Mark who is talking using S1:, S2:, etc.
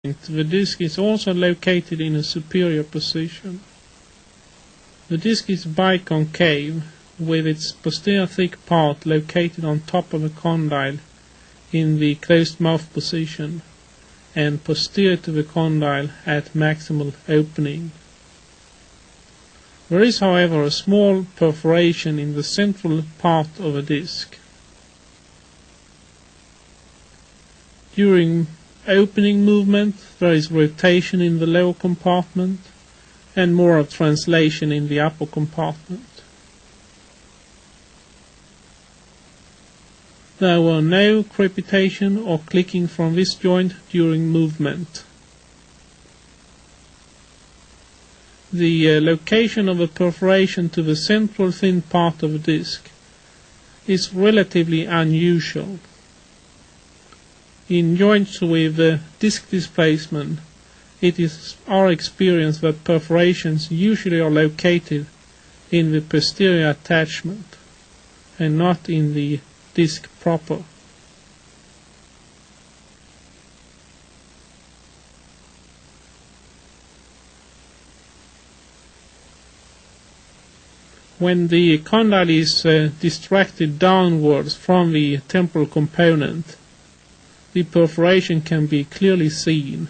S1: The disc is also located in a superior position. The disc is biconcave, with its posterior thick part located on top of a condyle in the closed mouth position, and posterior to the condyle at maximal opening. There is, however, a small perforation in the central part of the disc. During opening movement, there is rotation in the lower compartment and more of translation in the upper compartment. There were no crepitation or clicking from this joint during movement. The location of a perforation to the central thin part of the disc is relatively unusual. In joints with disc displacement, it is our experience that perforations usually are located in the posterior attachment and not in the disc proper. When the condyle is distracted downwards from the temporal component, the perforation can be clearly seen.